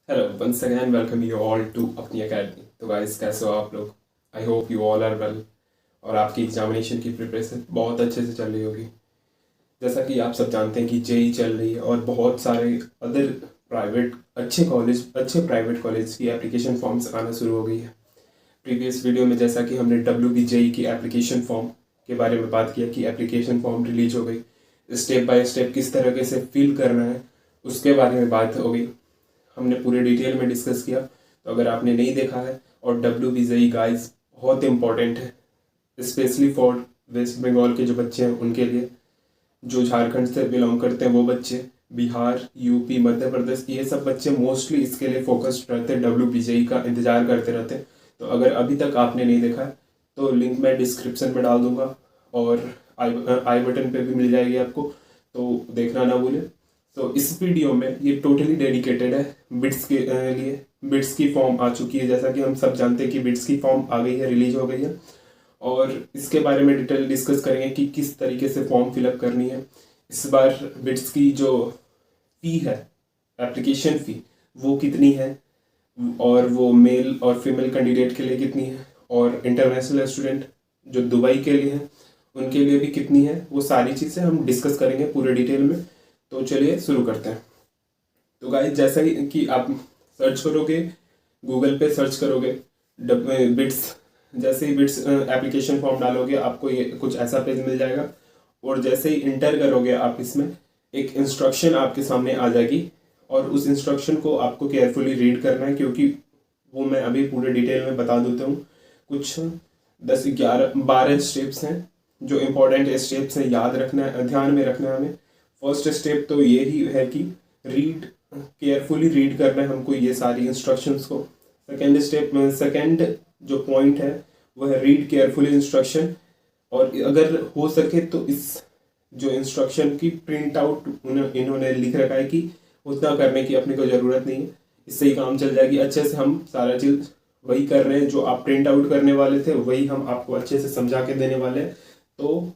Hello once again welcome you all to अपनी academy. तो guys कैसे हो आप लोग? I hope you all are well और आपकी एग्जामिनेशन की प्रिपरेशन बहुत अच्छे से चल रही होगी। जैसा कि आप सब जानते हैं कि जेई चल रही है और बहुत सारे अदर प्राइवेट अच्छे प्राइवेट कॉलेज की एप्लीकेशन फॉर्म्स आना शुरू हो गई है। प्रीवियस वीडियो में जैसा कि हमने WB जेई की एप्लीकेशन फॉर्म के बारे में बात किया कि एप्लीकेशन फॉर्म रिलीज हो गई, स्टेप बाय स्टेप किस तरीके से फिल करना है उसके बारे में बात हो गई। हमने पूरे डिटेल में डिस्कस किया। तो अगर आपने नहीं देखा है, और WB जेई गाइस बहुत इंपॉर्टेंट है स्पेशली फॉर वेस्ट बंगाल के जो बच्चे हैं उनके लिए, जो झारखंड से बिलोंग करते हैं वो बच्चे, बिहार, यूपी, मध्य प्रदेश, ये सब बच्चे मोस्टली इसके लिए फोकस्ड रहते हैं, WB जेई का इंतजार करते रहते हैं। तो अगर अभी तक आपने नहीं देखा है तो लिंक मैं डिस्क्रिप्शन में डाल दूंगा और आई बटन पे भी मिल जाएगी आपको, तो देखना ना भूलें। तो इस वीडियो में ये टोटली डेडिकेटेड है बिट्स के लिए। बिट्स की फॉर्म आ चुकी है, जैसा कि हम सब जानते हैं कि बिट्स की फॉर्म आ गई है, रिलीज हो गई है, और इसके बारे में डिटेल डिस्कस करेंगे कि किस तरीके से फॉर्म फिलअप करनी है। इस बार बिट्स की जो फी है, एप्लीकेशन फी, वो कितनी है, और वो मेल और फीमेल कैंडिडेट के लिए कितनी है, और इंटरनेशनल स्टूडेंट जो दुबई के लिए हैं उनके लिए भी कितनी है, वो सारी चीज़ें हम डिस्कस करेंगे पूरे डिटेल में। तो चलिए शुरू करते हैं। तो गाइस जैसा ही कि आप सर्च करोगे, गूगल पे सर्च करोगे बिट्स, जैसे ही बिट्स एप्लीकेशन फॉर्म डालोगे आपको ये कुछ ऐसा पेज मिल जाएगा, और जैसे ही इंटर करोगे आप इसमें एक इंस्ट्रक्शन आपके सामने आ जाएगी, और उस इंस्ट्रक्शन को आपको केयरफुली रीड करना है, क्योंकि वो मैं अभी पूरे डिटेल में बता देता हूँ। कुछ 10 11 12 स्टेप्स हैं जो इम्पोर्टेंट स्टेप्स हैं, याद रखना है, ध्यान में रखना है हमें। फर्स्ट स्टेप तो ये ही है कि रीड, केयरफुली रीड करना है हमको ये सारी इंस्ट्रक्शंस को। सेकंड जो पॉइंट है वो है रीड केयरफुली इंस्ट्रक्शन, और अगर हो सके तो इस जो इंस्ट्रक्शन की प्रिंट आउट इन्होंने लिख रखा है कि उतना करने की अपने को ज़रूरत नहीं है, इससे ही काम चल जाएगी अच्छे से। हम सारा चीज़ वही कर रहे हैं जो आप प्रिंट आउट करने वाले थे, वही हम आपको अच्छे से समझा के देने वाले हैं। तो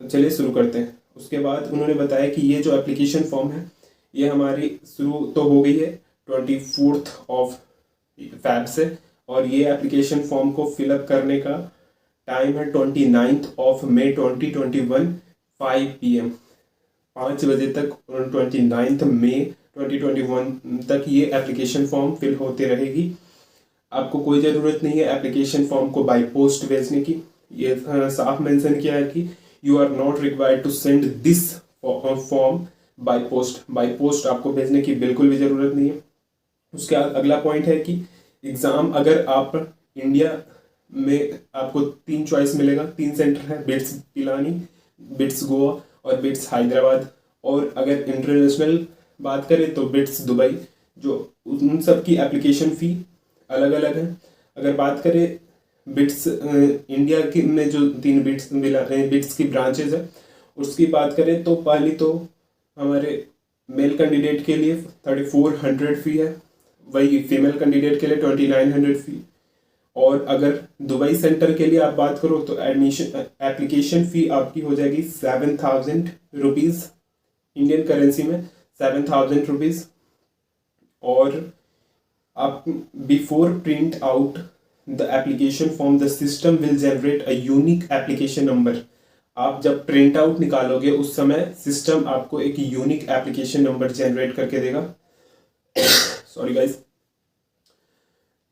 चलिए शुरू करते हैं। उसके बाद उन्होंने बताया कि ये जो एप्लीकेशन फॉर्म है ये हमारी शुरू तो हो गई है 24 से, और ये एप्लीकेशन फॉर्म को फिलअप करने का टाइम है 29 मई 2021 5 PM, 5 बजे तक। 29 मई 2021 तक ये एप्लीकेशन फॉर्म फिल होते रहेगी। आपको कोई ज़रूरत नहीं है एप्लीकेशन फॉर्म को बाय पोस्ट भेजने की। ये साफ मेंशन किया है कि you are not required to send this form by post. By post आपको भेजने की बिल्कुल भी ज़रूरत नहीं है। उसके बाद अगला पॉइंट है कि एग्ज़ाम, अगर आप इंडिया में, आपको 3 चॉइस मिलेगा, 3 सेंटर है, बिट्स पिलानी, बिट्स गोवा और बिट्स हैदराबाद। और अगर इंटरनेशनल बात करें तो बिट्स दुबई। जो उन सब की एप्लीकेशन फ़ी अलग अलग है। अगर बात करें बिट्स इंडिया की में जो 3 बिट्स की ब्रांचेज है उसकी बात करें तो पहली तो हमारे मेल कैंडिडेट के लिए 3400 फ़ी है, वही फीमेल कैंडिडेट के लिए 2900 फ़ी। और अगर दुबई सेंटर के लिए आप बात करो तो एडमिशन एप्लीकेशन फ़ी आपकी हो जाएगी 7000 रुपीज़, इंडियन करेंसी में 7000 रुपीज़। और आप before print out the application form the system will generate a unique application number. आप जब प्रिंट आउट निकालोगे उस समय सिस्टम आपको एक यूनिक एप्लीकेशन नंबर जनरेट करके देगा। सॉरी गाइस,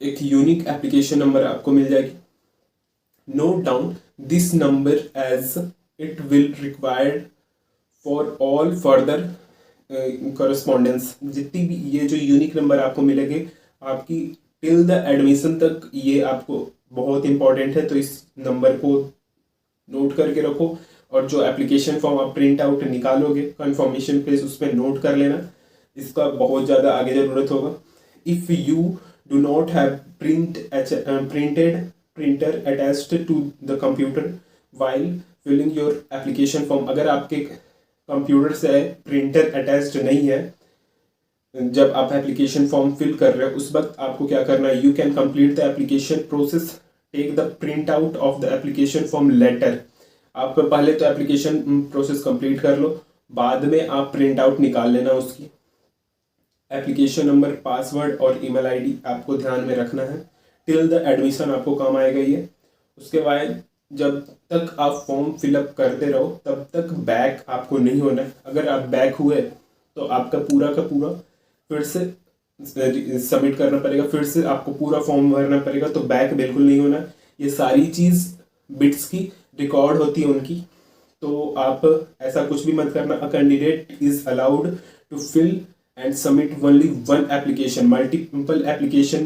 एक यूनिक एप्लीकेशन नंबर आपको मिल जाएगी। Note down this number as it will required for all further correspondence. जितनी भी ये जो यूनिक नंबर आपको मिलेंगे आपकी टिल द एडमिशन तक, ये आपको बहुत इंपॉर्टेंट है, तो इस नंबर को नोट करके रखो। और जो एप्लीकेशन फॉर्म आप प्रिंट आउट निकालोगे कंफर्मेशन पेज, उस पर नोट कर लेना, इसका बहुत ज़्यादा आगे ज़रूरत होगा। If you do not have printed printer attached to the computer while filling your application form, अगर आपके कंप्यूटर से प्रिंटर अटैच्ड नहीं है जब आप एप्लीकेशन फॉर्म फिल कर रहे हो, उस वक्त आपको क्या करना है, you can complete the application process, take the print out of the application form letter. आप पहले तो एप्लीकेशन प्रोसेस कंप्लीट कर लो, बाद में आप प्रिंट आउट निकाल लेना उसकी। एप्लीकेशन नंबर, पासवर्ड और ईमेल आईडी आपको ध्यान में रखना है। टिल द एडमिशन आपको काम आएगा ये। उसके बाद जब तक आप फॉर्म फिलअप करते रहो तब तक बैक आपको नहीं होना है। अगर आप बैक हुए तो आपका पूरा का पूरा फिर से सबमिट करना पड़ेगा, फिर से आपको पूरा फॉर्म भरना पड़ेगा। तो बैक बिल्कुल नहीं होना। ये सारी चीज़ बिट्स की रिकॉर्ड होती है उनकी, तो आप ऐसा कुछ भी मत करना। A candidate is allowed to fill and submit only one application. Multiple application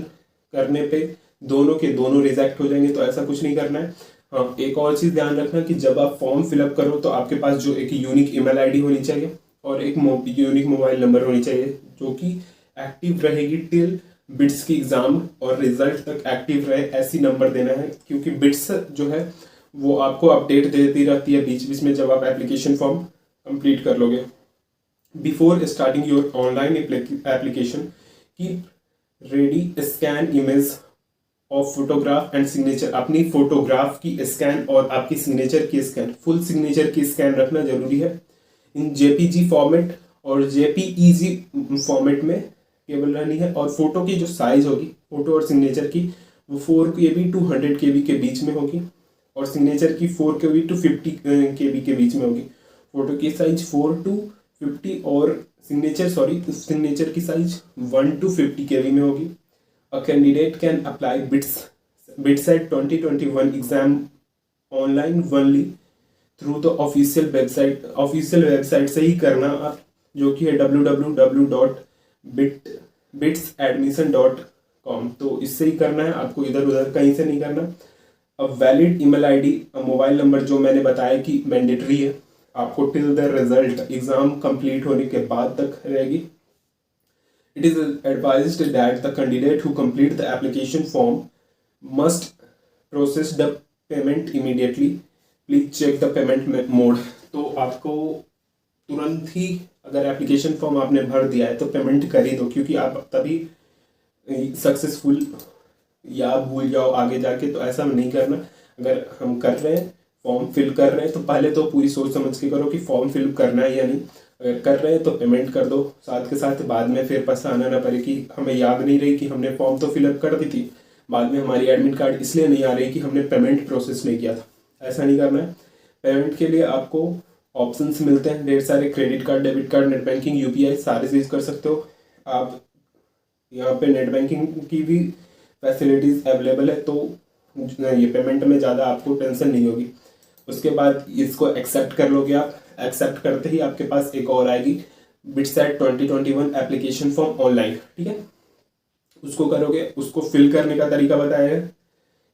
करने पे दोनों के दोनों रिजेक्ट हो जाएंगे, तो ऐसा कुछ नहीं करना है। हाँ, एक और चीज़ ध्यान रखना कि जब आप फॉर्म फिलअप करो तो आपके पास जो एक यूनिक ईमेल आईडी होनी चाहिए और एक यूनिक मोबाइल नंबर होनी चाहिए जो कि एक्टिव रहेगी टिल बिट्स की एग्ज़ाम और रिजल्ट तक एक्टिव रहे, ऐसी नंबर देना है। क्योंकि बिट्स जो है वो आपको अपडेट देती रहती है बीच बीच में जब आप एप्लीकेशन फॉर्म कंप्लीट कर लोगे। Before starting your online application keep ready scan image of photograph and signature. अपनी फोटोग्राफ की स्कैन और आपकी सिग्नेचर की स्कैन, फुल सिग्नेचर की स्कैन रखना जरूरी है। इन जेपीजी फॉर्मेट और जेपीईजी फॉर्मेट में केवल रहनी है। और फोटो की जो साइज होगी फोटो और सिग्नेचर की वो 4 KB to 100 KB के बीच में होगी और सिग्नेचर की 4 KB to 50 KB के बीच में होगी। फोटो की साइज 4 to 50 और सिग्नेचर की साइज 1 to 50 KB में होगी। A candidate can apply BITSAT 2021 exam online only through the official website। Official website से ही करना आप, जो कि है www.bitsadmission.com। तो इससे ही करना है आपको, इधर उधर कहीं से नहीं करना। अब valid email ID, mobile number जो मैंने बताया कि मैंडेटरी है आपको till the result exam complete होने के बाद तक रहेगी। It is advised that the candidate who complete the application form must process the payment immediately. Please check the payment mode। तो आपको तुरंत ही अगर एप्लीकेशन फॉर्म आपने भर दिया है तो पेमेंट कर ही दो, क्योंकि आप तभी सक्सेसफुल या भूल जाओ आगे जाके, तो ऐसा नहीं करना। अगर हम कर रहे हैं फॉर्म फिल कर रहे हैं तो पहले तो पूरी सोच समझ के करो कि फॉर्म फिल करना है या नहीं। अगर कर रहे हैं तो पेमेंट कर दो साथ के साथ, बाद में फिर पछताना ना पड़े कि हमें याद नहीं रही कि हमने फॉर्म तो फिलअप कर दी थी, बाद में हमारी एडमिट कार्ड इसलिए नहीं आ रही कि हमने पेमेंट प्रोसेस नहीं किया था। ऐसा नहीं करना है। पेमेंट के लिए आपको ऑप्शंस मिलते हैं ढेर सारे, credit card, debit card, net banking, UPI सारे चीज़ कर सकते हो आप। यहाँ पे नेट बैंकिंग की भी फैसिलिटीज़ अवेलेबल है, तो ये पेमेंट में ज़्यादा आपको टेंशन नहीं होगी। उसके बाद इसको एक्सेप्ट कर लोगे आप। एक्सेप्ट करते ही आपके पास एक और आएगी BITSAT 2021 एप्लीकेशन फॉर्म ऑनलाइन, ठीक है। उसको करोगे, उसको फिल करने का तरीका बताया है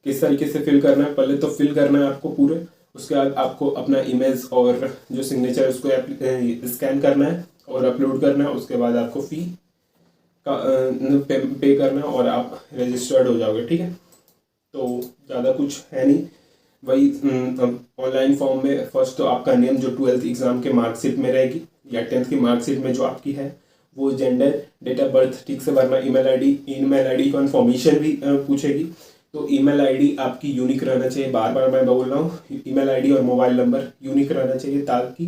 किस तरीके से फिल करना है। पहले तो फिल करना है आपको पूरे, उसके बाद आपको अपना इमेज और जो सिग्नेचर उसको स्कैन करना है और अपलोड करना है। उसके बाद आपको फी का पे करना है और आप रजिस्टर्ड हो जाओगे, ठीक है। तो ज़्यादा कुछ है नहीं, वही ऑनलाइन फॉर्म में फर्स्ट तो आपका नेम जो 12th एग्ज़ाम के मार्कशीट में रहेगी या 10th की मार्कशीट में जो आपकी है वो, जेंडर, डेट ऑफ बर्थ ठीक से भरना। ईमेल आईडी कन्फर्मेशन भी पूछेगी, तो ईमेल आईडी आपकी यूनिक रहना चाहिए। बार बार मैं बोल रहा हूँ, ईमेल आईडी और मोबाइल नंबर यूनिक रहना चाहिए, ताकि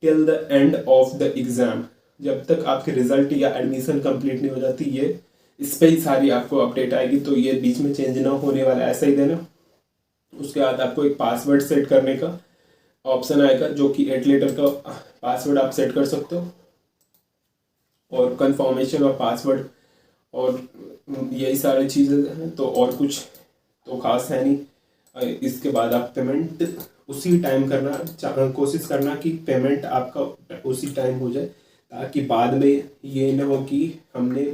till the end of the exam, जब तक आपके रिजल्ट या एडमिशन कंप्लीट नहीं हो जाती, ये इस पर ही सारी आपको अपडेट आएगी। तो ये बीच में चेंज ना होने वाला, ऐसा ही देना। उसके बाद आपको एक पासवर्ड सेट करने का ऑप्शन आएगा, जो कि 8 लेटर का पासवर्ड आप सेट कर सकते हो, और कंफर्मेशन और पासवर्ड और यही सारी चीज़ें हैं। तो और कुछ तो खास है नहीं। इसके बाद आप पेमेंट उसी टाइम करना, कोशिश करना कि पेमेंट आपका उसी टाइम हो जाए, ताकि बाद में ये ना हो कि हमने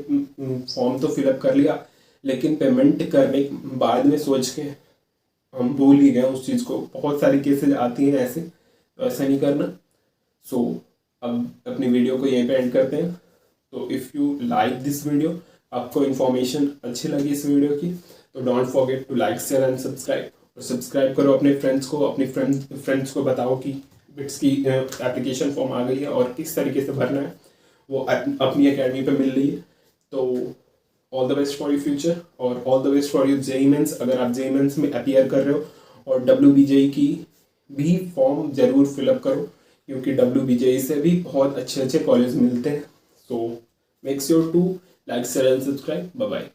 फॉर्म तो फिलअप कर लिया लेकिन पेमेंट करने बाद में सोच के हम भूल ही गए उस चीज़ को। बहुत सारी केसेज आती हैं ऐसे, तो ऐसा नहीं करना। सो अब अपनी वीडियो को यहीं पे एंड करते हैं। तो if you like this video, आपको इन्फॉर्मेशन अच्छी लगी इस वीडियो की, तो don't forget to like, share and subscribe. और सब्सक्राइब करो अपने फ्रेंड्स को, अपनी फ्रेंड्स को बताओ कि बिट्स की एप्लीकेशन फॉर्म आ गई है और किस तरीके से भरना है वो अपनी अकेडमी पे मिल रही है। तो all the best for your future और all the best for your JEE mains. अगर आप JEE मेंस में अपीयर कर रहे हो, और WBJE की भी फॉर्म ज़रूर फिलअप करो, क्योंकि WBJE से भी बहुत अच्छे अच्छे कॉलेज मिलते हैं। So make sure to like share and subscribe. Bye bye.